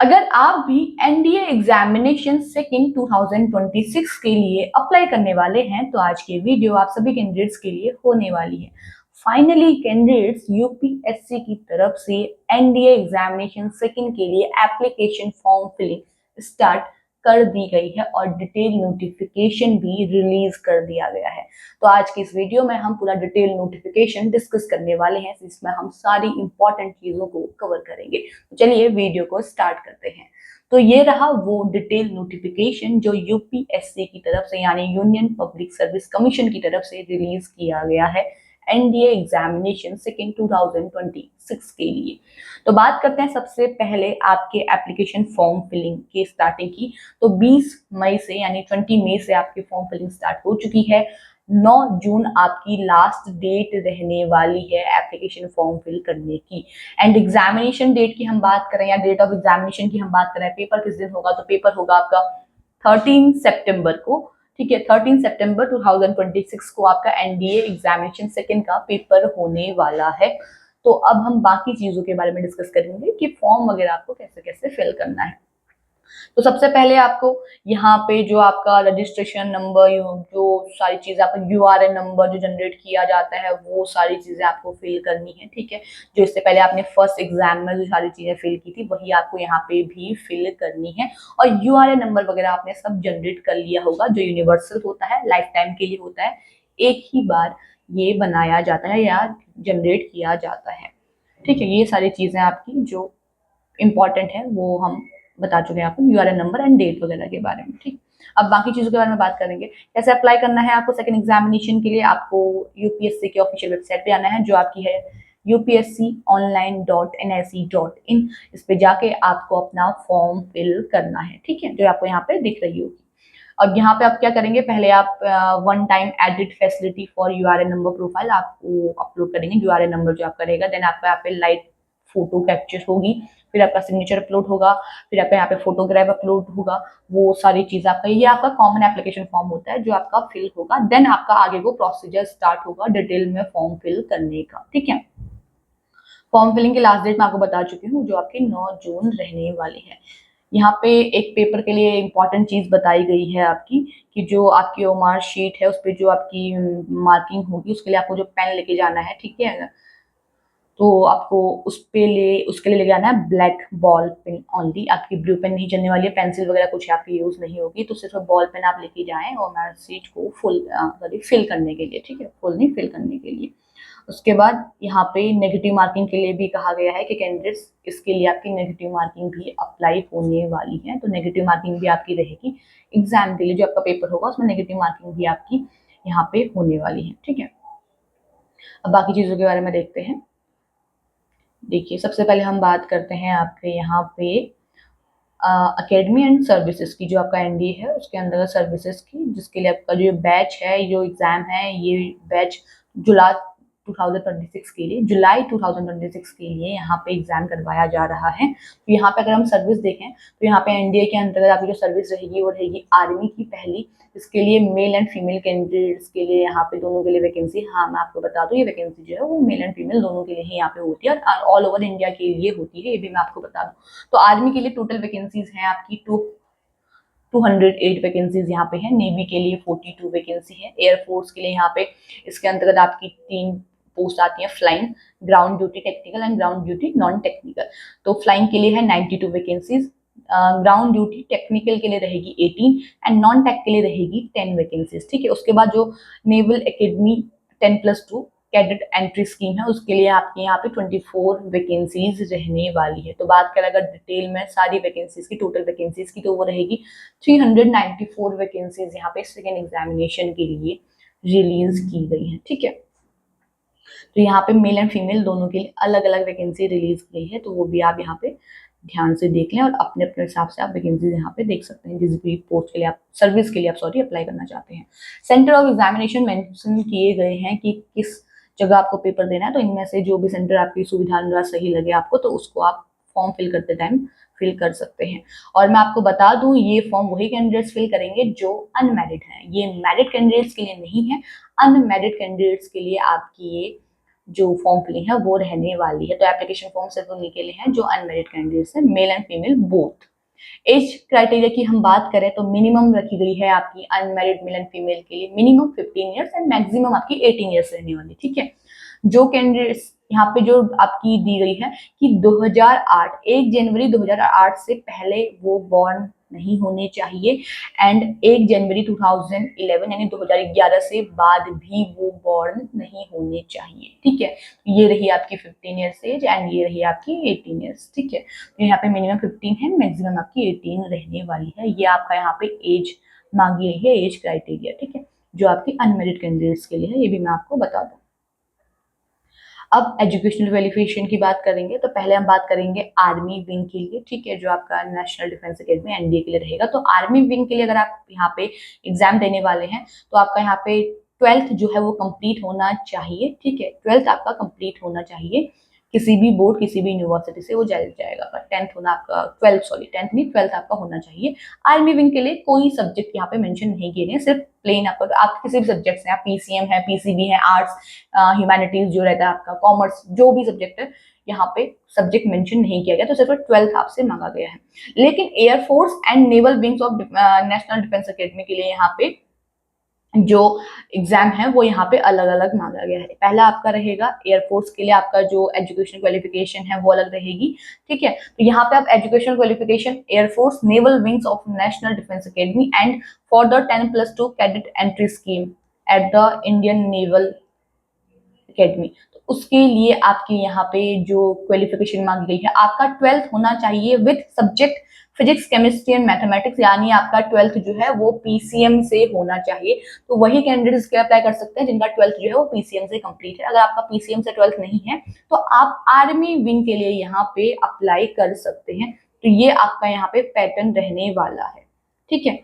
अगर आप भी एनडीए एग्जामिनेशन सेकेंड 2026 के लिए अप्लाई करने वाले हैं तो आज की वीडियो आप सभी कैंडिडेट्स के लिए होने वाली है। फाइनली कैंडिडेट्स यूपीएससी की तरफ से एनडीए एग्जामिनेशन सेकेंड के लिए एप्लीकेशन फॉर्म फिलिंग स्टार्ट कर दी गई है और डिटेल नोटिफिकेशन भी रिलीज कर दिया गया है। तो आज की इस वीडियो में हम पूरा डिटेल नोटिफिकेशन डिस्कस करने वाले हैं, जिसमें हम सारी इंपॉर्टेंट चीजों को कवर करेंगे। तो चलिए वीडियो को स्टार्ट करते हैं। तो ये रहा वो डिटेल नोटिफिकेशन जो यूपीएससी की तरफ से यानी यूनियन पब्लिक सर्विस कमीशन की तरफ से रिलीज किया गया है एनडीए एग्जामिनेशन सेकेंड 2026 के लिए। तो बात करते हैं सबसे पहले आपके एप्लीकेशन फॉर्म फिलिंग के स्टार्टिंग की। तो 20 मई से यानी 20 मई से आपकी फॉर्म फिलिंग स्टार्ट हो चुकी है। 9 जून आपकी लास्ट डेट रहने वाली है एप्लीकेशन फॉर्म फिल करने की। एंड एग्जामिनेशन डेट की हम बात करें या डेट ऑफ एग्जामिनेशन की हम बात करें, पेपर किस दिन होगा, तो पेपर होगा आपका 13 सितंबर को। ठीक है, 13 सितंबर 2026 को आपका एनडीए एग्जामिनेशन सेकेंड का पेपर होने वाला है। तो अब हम बाकी चीजों के बारे में डिस्कस करेंगे कि फॉर्म वगैरह आपको कैसे कैसे फिल करना है। तो सबसे पहले आपको यहाँ पे जो आपका रजिस्ट्रेशन नंबर, जो सारी चीजें आपका यूआरएन नंबर जो जनरेट किया जाता है, वो सारी चीजें आपको फिल करनी है। ठीक है, जो इससे पहले आपने फर्स्ट एग्जाम में जो सारी चीजें फिल की थी वही आपको यहाँ पे भी फिल करनी है। और यूआरएन नंबर वगैरह आपने सब जनरेट कर लिया होगा, जो यूनिवर्सल होता है, लाइफ टाइम के लिए होता है, एक ही बार ये बनाया जाता है या जनरेट किया जाता है। ठीक है, ये सारी चीजें आपकी जो इंपॉर्टेंट है वो हम बता चुके हैं आपको, यूआरएन नंबर एंड डेट वगैरह के बारे में। ठीक, अब बाकी चीजों के बारे में बात करेंगे। कैसे अप्लाई करना है आपको सेकंड एग्जामिनेशन के लिए। आपको यूपीएससी की ऑफिशियल वेबसाइट पे आना है जो आपकी है upsconline.nic.in। इस पे जाके आपको अपना फॉर्म फिल करना है। ठीक है, जो आपको यहाँ पे दिख रही होगी। अब यहाँ पे आप क्या करेंगे, पहले आप one time edit facility for URN number profile आपको अपलोड करेंगे। यूआरएन नंबर जो आपका रहेगा, देन आपका यहाँ पे लाइट फोटो कैप्चर होगी, फिर आपका सिग्नेचर अपलोड होगा, फिर आपका यहाँ पे फोटोग्राफ अपलोड होगा। वो सारी चीज आपका, ये आपका कॉमन एप्लीकेशन फॉर्म होता है जो आपका फिल होगा। देन आपका आगे को प्रोसीजर स्टार्ट होगा डिटेल में फॉर्म फिल करने का। ठीक है, फॉर्म फिलिंग की लास्ट डेट मैं आपको बता चुकी हूँ जो आपकी 9 जून रहने वाली है। यहाँ पे एक पेपर के लिए इंपॉर्टेंट चीज बताई गई है आपकी, कि जो आपकी ओमार शीट है उस पर जो आपकी मार्किंग होगी उसके लिए आपको जो पेन लेके जाना है। ठीक है, तो आपको उसके लिए लेके आना है ब्लैक बॉल पेन ओनली। आपकी ब्लू पेन नहीं चलने वाली है, पेंसिल वगैरह कुछ आपकी यूज नहीं होगी, तो सिर्फ बॉल पेन आप लेके जाएं और मैथ सीट को फिल करने के लिए। ठीक है, फुल नहीं, फिल करने के लिए। उसके बाद यहाँ पे नेगेटिव मार्किंग के लिए भी कहा गया है कि कैंडिडेट्स इसके लिए आपकी नेगेटिव मार्किंग भी अप्लाई होने वाली है। तो नेगेटिव मार्किंग भी आपकी रहेगी एग्जाम के लिए, जो आपका पेपर होगा उसमें नेगेटिव मार्किंग भी आपकी यहाँ पे होने वाली है। ठीक है, अब बाकी चीजों के बारे में देखते हैं। देखिए, सबसे पहले हम बात करते हैं आपके यहाँ पे अकेडमी एंड सर्विसेज की। जो आपका एनडीए है उसके अंदर सर्विसेज की, जिसके लिए आपका जो बैच है, जो एग्जाम है, ये बैच जुलाई 2026 के लिए, जुलाई 2026 के लिए यहाँ पे एग्जाम करवाया जा रहा है। तो यहाँ पे अगर हम सर्विस देखें तो यहाँ पे एनडीए के अंतर्गत आपकी जो सर्विस रहेगी वो रहेगी आर्मी की पहली। इसके लिए मेल एंड फीमेल कैंडिडेट्स के लिए यहाँ पे दोनों के लिए वैकेंसी, हाँ मैं आपको बता दूं, ये वैकेंसी जो है वो मेल एंड फीमेल दोनों के लिए ही यहाँ पे होती है और ऑल ओवर इंडिया के लिए होती है, ये भी मैं आपको बता दूं। तो आर्मी के लिए टोटल वैकेंसीज हैं आपकी 208 वैकेंसीज यहाँ पे है। नेवी के लिए 42 वैकेंसी है। एयरफोर्स के लिए यहाँ पे इसके अंतर्गत आपकी 3 पोस्ट आती है, flying, ground duty technical and ground duty non technical. तो फ्लाइंग के लिए है 92 वैकेंसीज, ग्राउंड ड्यूटी टेक्निकल के लिए रहेगी 18 एंड नॉन टेक के लिए रहेगी 10 वैकेंसीज। ठीक है, उसके बाद जो naval academy 10+2 cadet entry scheme है उसके लिए आपके यहाँ पे 24 वैकेंसीज रहने वाली है। तो बात करें अगर डिटेल में सारी वैकेंसीज की, टोटल वैकेंसीज की, तो वो रहेगी 394 वैकेंसीज यहाँ पे सेकेंड एग्जामिनेशन के लिए रिलीज की गई है। ठीक है, तो यहाँ पे मेल एंड फीमेल दोनों के लिए अलग अलग वैकेंसी रिलीज की गई है, तो वो भी आप यहाँ पे ध्यान से देख लें और अपने अपने हिसाब से आप वैकेंसी यहाँ पे देख सकते हैं, जिस भी पोस्ट के लिए आप सर्विस के लिए आप अप्लाई करना चाहते हैं। सेंटर ऑफ एग्जामिनेशन मेंशन किए गए हैं कि किस जगह आपको पेपर देना है। तो इनमें से जो भी सेंटर आपकी सुविधा अनुसार सही लगे आपको, तो उसको आप फॉर्म फिल करते टाइम फिल कर सकते हैं। और मैं आपको बता दूं, ये फॉर्म वही कैंडिडेट्स फिल करेंगे जो अनमैरिड हैं, ये मैरिड कैंडिडेट्स के लिए नहीं है। अनमैरिड कैंडिडेट्स के लिए आपकी ये जो फॉर्म फिलिंग है वो रहने वाली है। तो एप्लीकेशन फॉर्म सिर्फ उन्हीं के लिए हैं जो अनमेरिड कैंडिडेट्स हैं, male and female both. Age criteria की हम बात करें तो मिनिमम रखी गई है आपकी अनमैरिड मेल एंड फीमेल के लिए मिनिमम 15 ईयर्स एंड मैक्सिमम आपकी 18 ईयर्स रहने वाली। ठीक है, जो कैंडिडेट्स यहाँ पे जो आपकी दी गई है कि 2008 1 जनवरी 2008 से पहले वो बॉर्न नहीं होने चाहिए एंड 1 जनवरी 2011 यानी 2011 से बाद भी वो बॉर्न नहीं होने चाहिए। ठीक है, ये रही आपकी 15 ईयर्स एज एंड ये रही आपकी 18 ईयर्स। ठीक है, तो यहाँ पे मिनिमम 15 है, मैक्सिमम आपकी 18 रहने वाली है। ये आपका यहाँ पे एज मांगी गई है, एज क्राइटेरिया। ठीक है, जो आपकी अनमेरिड कैंडिडेट्स के लिए है, ये भी मैं आपको बता दूं। अब एजुकेशनल क्वालिफिकेशन की बात करेंगे तो पहले हम बात करेंगे आर्मी विंग के लिए। ठीक है, जो आपका नेशनल डिफेंस एकेडमी एनडीए के लिए रहेगा। तो आर्मी विंग के लिए अगर आप यहाँ पे एग्जाम देने वाले हैं तो आपका यहाँ पे 12th जो है वो कंप्लीट होना चाहिए। ठीक है, 12th आपका कंप्लीट होना चाहिए। किसी भी बोर्ड किसी भी यूनिवर्सिटी से वो जाएगा, पर 10th होना आपका 12th नहीं 12th आपका होना चाहिए। आर्मी विंग के लिए कोई सब्जेक्ट यहाँ पे मेंशन नहीं किए गए, सिर्फ प्लेन आपका आप किसी भी सब्जेक्ट से, आप पीसीएम है, पीसीबी है, आर्ट्स, ह्यूमैनिटीज जो रहता है आपका, कॉमर्स, जो भी सब्जेक्ट है यहाँ पे सब्जेक्ट मेंशन नहीं किया गया, तो सिर्फ 12th आपसे मांगा गया है। लेकिन air force and naval wings of national defence academy के लिए यहाँ पे जो एग्जाम है वो यहाँ पे अलग अलग मांगा गया है। पहला आपका रहेगा एयरफोर्स के लिए, आपका जो एजुकेशन क्वालिफिकेशन है वो अलग रहेगी। ठीक है, तो यहाँ पे आप education qualification air force naval wings of national defence academy and for the 10+2 cadet entry scheme at the Indian naval academy, तो उसके लिए आपकी यहाँ पे जो क्वालिफिकेशन मांगी गई है, आपका 12th होना चाहिए with subject physics, chemistry and mathematics, यानी आपका 12th जो है वो पीसीएम से होना चाहिए। तो वही कैंडिडेट्स के अप्लाई कर सकते हैं जिनका 12th जो है वो पीसीएम से कंप्लीट है। अगर आपका पीसीएम से 12th नहीं है तो आप आर्मी विंग के लिए यहाँ पे अप्लाई कर सकते हैं। तो ये आपका यहाँ पे पैटर्न रहने वाला है। ठीक है,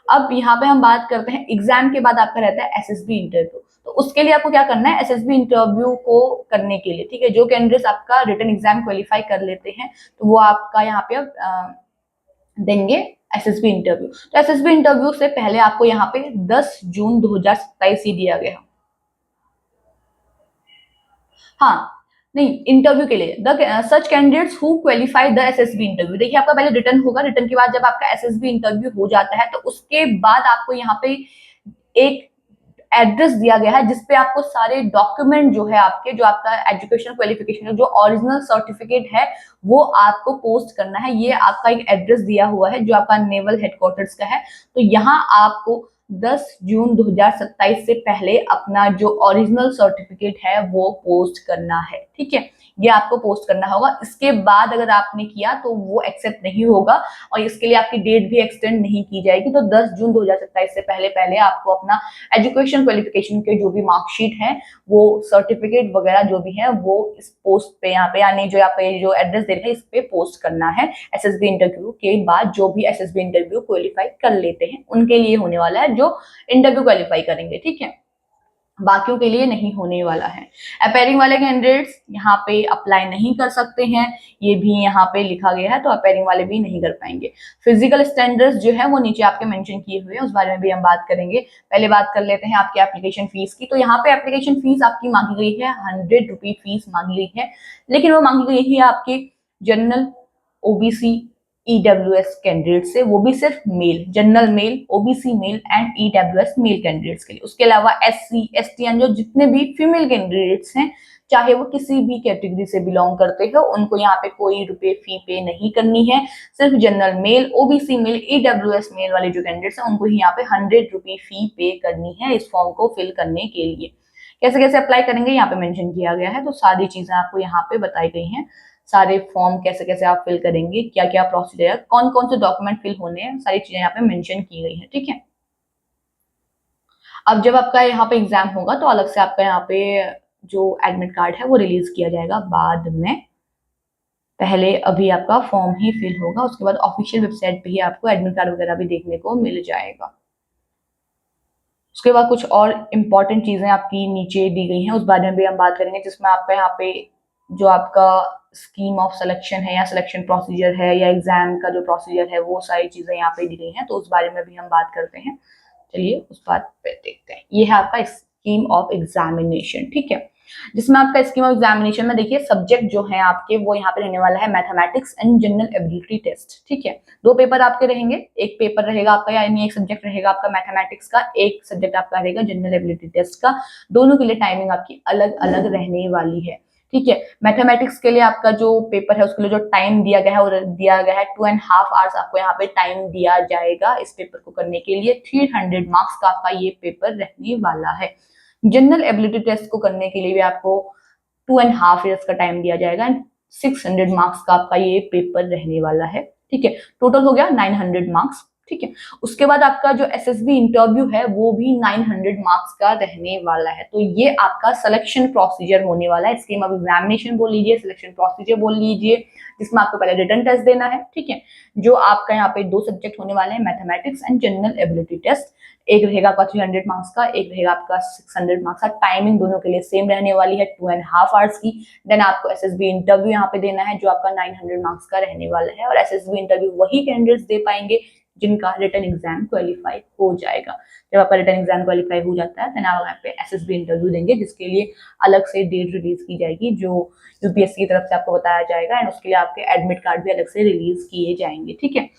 अब यहाँ पे हम बात करते हैं एग्जाम के बाद आपका रहता है एसएसबी इंटरव्यू। तो उसके लिए आपको क्या करना है, एसएसबी इंटरव्यू को करने के लिए, ठीक है, जो कैंडिडेट्स आपका रिटन एग्जाम क्वालिफाई कर लेते हैं तो वो आपका यहाँ पे देंगे एसएसबी इंटरव्यू। तो एसएसबी इंटरव्यू से पहले आपको यहाँ पे 10 जून 2027 ही दिया गया। हाँ, नहीं, इंटरव्यू के लिए the such candidates who qualify the SSB interview. देखिए, आपका पहले रिटर्न होगा, रिटर्न के बाद जब आपका एसएसबी इंटरव्यू हो जाता है तो उसके बाद आपको यहाँ पे एक एड्रेस दिया गया है जिसपे आपको सारे डॉक्यूमेंट जो है आपके, जो आपका एजुकेशन क्वालिफिकेशन जो ओरिजिनल सर्टिफिकेट है वो आपको पोस्ट करना है। ये आपका एक एड्रेस दिया हुआ है जो आपका नेवल हेडक्वार्टर्स का है। तो यहाँ आपको 10 जून 2027 से पहले अपना जो ओरिजिनल सर्टिफिकेट है वो पोस्ट करना है। ठीक है, ये आपको पोस्ट करना होगा। इसके बाद अगर आपने किया तो वो एक्सेप्ट नहीं होगा और इसके लिए आपकी डेट भी एक्सटेंड नहीं की जाएगी। तो 10 जून 2027 से पहले पहले आपको अपना एजुकेशन क्वालिफिकेशन के जो भी मार्कशीट है, वो सर्टिफिकेट वगैरह जो भी है वो इस पोस्ट पे यहाँ पे, यानी जो आपका ये जो एड्रेस दे रहे हैं इस पे पोस्ट करना है। एसएसबी इंटरव्यू के बाद जो भी एसएसबी इंटरव्यू क्वालिफाई कर लेते हैं उनके लिए होने वाला है, जो इंटरव्यू क्वालिफाई करेंगे। ठीक है, बाकियों के लिए नहीं होने वाला है। अपेयरिंग वाले कैंडिडेट्स यहाँ पे अप्लाई नहीं कर सकते हैं, ये भी यहाँ पे लिखा गया है, तो अपेयरिंग वाले भी नहीं कर पाएंगे। फिजिकल स्टैंडर्ड्स जो है वो नीचे आपके मेंशन किए हुए हैं, उस बारे में भी हम बात करेंगे। पहले बात कर लेते हैं आपकी एप्लीकेशन फीस की। तो यहाँ पे एप्लीकेशन फीस आपकी मांगी गई है 100 रुपी फीस मांगी गई है, लेकिन वो मांगी गई है आपकी जनरल, ओबीसी, ईडब्ल्यूएस कैंडिडेट से, वो भी सिर्फ male, general male, OBC male and EWS male candidates के लिए। उसके अलावा एससी, एसटी जो जितने भी फीमेल कैंडिडेट्स हैं, चाहे वो किसी भी कैटेगरी से बिलोंग करते हो, उनको यहाँ पे कोई रुपए फी पे नहीं करनी है। सिर्फ general male, OBC male, EWS male वाले जो कैंडिडेट्स हैं उनको ही यहाँ पे 100 रुपी फी पे करनी है इस फॉर्म को फिल करने के लिए। कैसे कैसे अप्लाई करेंगे यहाँ पे मेंशन किया गया है, तो सारी चीजें आपको यहाँ पे बताई गई हैं। सारे फॉर्म कैसे कैसे आप फिल करेंगे, क्या क्या प्रोसीजर है, कौन कौन से डॉक्यूमेंट फिल होने हैं, सारी चीजें यहाँ पे मेंशन की गई है। ठीक है, अब जब आपका यहाँ पे एग्जाम होगा तो अलग से आपका यहाँ पे जो एडमिट कार्ड है वो रिलीज किया जाएगा बाद में। पहले अभी आपका फॉर्म ही फिल होगा, उसके बाद ऑफिशियल वेबसाइट पे ही आपको एडमिट कार्ड वगैरह भी देखने को मिल जाएगा। उसके बाद कुछ और इम्पोर्टेंट चीजें आपकी नीचे दी गई हैं, उस बारे में भी हम बात करेंगे, जिसमें आपका यहाँ पे जो आपका स्कीम ऑफ सिलेक्शन है या सिलेक्शन प्रोसीजर है या एग्जाम का जो प्रोसीजर है वो सारी चीजें यहाँ पे दी गई हैं, तो उस बारे में भी हम बात करते हैं। चलिए उस बात पे देखते हैं। ये है आपका स्कीम ऑफ एग्जामिनेशन। ठीक है, जिसमें आपका स्कीम ऑफ एग्जामिनेशन में देखिए सब्जेक्ट जो है आपके वो यहाँ पे रहने वाला है mathematics and general ability test, ठीक है। 2 पेपर आपके रहेंगे, एक पेपर रहेगा आपका यानी एक सब्जेक्ट रहेगा आपका मैथमेटिक्स का, एक सब्जेक्ट आपका रहेगा जनरल एबिलिटी टेस्ट का। दोनों के लिए टाइमिंग आपकी अलग अलग रहने वाली है, ठीक है। मैथमेटिक्स के लिए आपका जो पेपर है उसके लिए जो टाइम दिया गया है वो दिया गया है 2.5 आवर्स आपको यहाँ पे टाइम दिया जाएगा इस पेपर को करने के लिए। 300 मार्क्स का आपका ये पेपर रहने वाला है। जनरल एबिलिटी टेस्ट को करने के लिए भी आपको 2.5 ईयर्स का टाइम दिया जाएगा एंड 600 मार्क्स का आपका ये पेपर रहने वाला है, ठीक है। टोटल हो गया 900 मार्क्स, ठीक है। उसके बाद आपका जो एसएसबी इंटरव्यू है वो भी 900 मार्क्स का रहने वाला है। तो ये आपका सिलेक्शन प्रोसीजर होने वाला है, स्कीम ऑफ एग्जामिनेशन बोल लीजिए, सिलेक्शन प्रोसीजर बोल लीजिए, जिसमें आपको पहले रिटन टेस्ट देना है, ठीक है। जो आपका यहाँ पे 2 सब्जेक्ट होने वाले हैं, mathematics and general ability test. एक रहेगा आपका 300 मार्क्स का, एक रहेगा आपका 600 मार्क्स का। टाइमिंग दोनों के लिए सेम रहने वाली है 2.5 आवर्स की। देन आपको एसएसबी इंटरव्यू यहाँ पे देना है जो आपका 900 मार्क्स का रहने वाला है, और एसएसबी इंटरव्यू वही कैंडिडेट्स दे पाएंगे जिनका रिटन एग्जाम क्वालिफाई हो जाएगा। जब आपका रिटन एग्जाम क्वालिफाई हो जाता है देन आप यहाँ पे एसएसबी इंटरव्यू देंगे, जिसके लिए अलग से डेट रिलीज की जाएगी जो यूपीएससी की तरफ से आपको बताया जाएगा, एंड उसके लिए आपके एडमिट कार्ड भी अलग से रिलीज किए जाएंगे, ठीक है।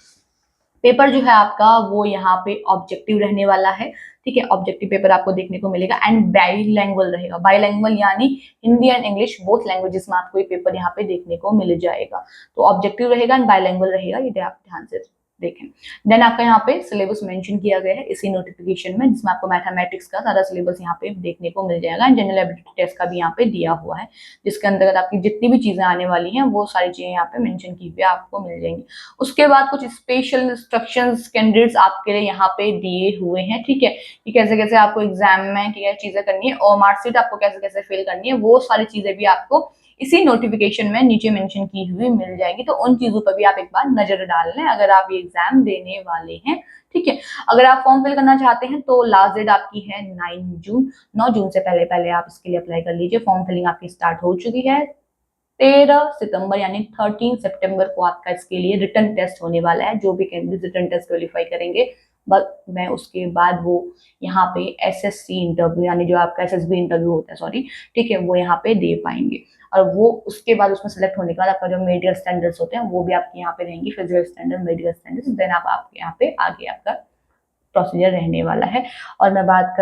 पेपर जो है आपका वो यहाँ पे ऑब्जेक्टिव रहने वाला है, ठीक है। ऑब्जेक्टिव पेपर आपको देखने को मिलेगा एंड बाईलैंग्वेज रहेगा। बाईलैंग्वेज यानी Hindi and English both languages में आपको ये पेपर यहाँ पे देखने को मिल जाएगा। तो ऑब्जेक्टिव रहेगा एंड बाईलैंग्वेज रहेगा, ये आप ध्यान से देखें। देन आपका यहाँ पे सिलेबस मेंशन किया गया है इसी नोटिफिकेशन में, जिसमें आपको मैथमेटिक्स का सारा सिलेबस यहाँ पे देखने को मिल जाएगा एंड जनरल एबिलिटी टेस्ट का भी यहाँ पे दिया हुआ है, जिसके अंतर्गत आपकी जितनी भी चीजें आने वाली हैं वो सारी चीजें यहाँ पे मेंशन की हुई आपको मिल जाएंगी। उसके बाद कुछ स्पेशल इंस्ट्रक्शंस कैंडिडेट्स आपके लिए यहाँ पे दिए हुए हैं, ठीक है, कि कैसे कैसे आपको एग्जाम में क्या चीजें करनी है और मार्कशीट आपको कैसे कैसे फिल करनी है, वो सारी चीजें भी आपको इसी नोटिफिकेशन में नीचे मेंशन की हुई मिल जाएगी। तो उन चीजों पर भी आप एक बार नजर डाल लें अगर आप ये एग्जाम देने वाले हैं, ठीक है। अगर आप फॉर्म फिल करना चाहते हैं तो लास्ट डेट आपकी है 9 जून से पहले पहले आप इसके लिए अप्लाई कर लीजिए। फॉर्म फिलिंग आपकी स्टार्ट हो चुकी है। 13 सितंबर यानी 13 सितंबर को आपका इसके लिए रिटन टेस्ट होने वाला है। जो भी कैंडिडेट रिटन टेस्ट क्वालिफाई करेंगे बस मैं उसके बाद वो यहाँ पे एसएससी इंटरव्यू यानी जो आपका एसएसबी इंटरव्यू होता है, सॉरी, ठीक है, वो यहाँ पे दे पाएंगे। और वो उसके बाद उसमें सेलेक्ट होने के बाद आपका जो मेडिकल स्टैंडर्ड्स होते हैं वो भी आपके यहाँ पे रहेंगे, physical standard, medical standards. Then आप यहाँ पे आगे आपका प्रोसीजर रहने वाला है। और मैं बात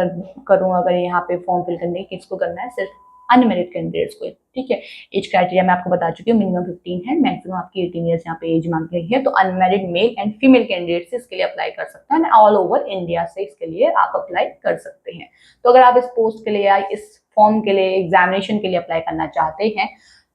करूँ अगर यहाँ पे फॉर्म फिल करने की, किसको करना है, सिर्फ अनमेरिड कैंडिडेट्स को, ठीक है। एज क्राइटेरिया मैं आपको बता चुकी हूँ, मिनिमम 15 है, मैक्सिमम आपकी 18 ईयर्स यहाँ पे एज मांग रही है। तो unmarried male and female candidates इसके लिए अप्लाई कर सकते हैं, ऑल ओवर इंडिया से इसके लिए आप अप्लाई कर सकते हैं। तो अगर आप इस पोस्ट के लिए या इस फॉर्म के लिए एग्जामिनेशन के लिए अप्लाई करना चाहते हैं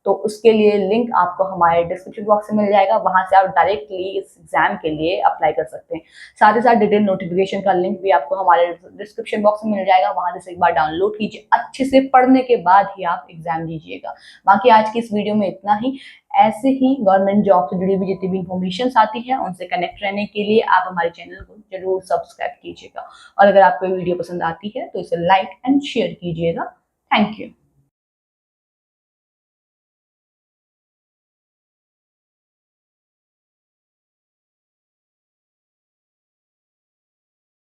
तो उसके लिए लिंक आपको हमारे डिस्क्रिप्शन बॉक्स में मिल जाएगा, वहां से आप डायरेक्टली इस एग्जाम के लिए अप्लाई कर सकते हैं। साथ ही साथ डिटेल नोटिफिकेशन का लिंक भी आपको हमारे डिस्क्रिप्शन बॉक्स में मिल जाएगा, वहां से एक बार डाउनलोड कीजिए, अच्छे से पढ़ने के बाद ही आप एग्जाम दीजिएगा। बाकी आज की इस वीडियो में इतना ही। ऐसे ही गवर्नमेंट जॉब से जुड़ी हुई जितनी भी इन्फॉर्मेशन आती है उनसे कनेक्ट रहने के लिए आप हमारे चैनल को जरूर सब्सक्राइब कीजिएगा, और अगर आपको वीडियो पसंद आती है तो इसे लाइक एंड शेयर कीजिएगा। Thank you.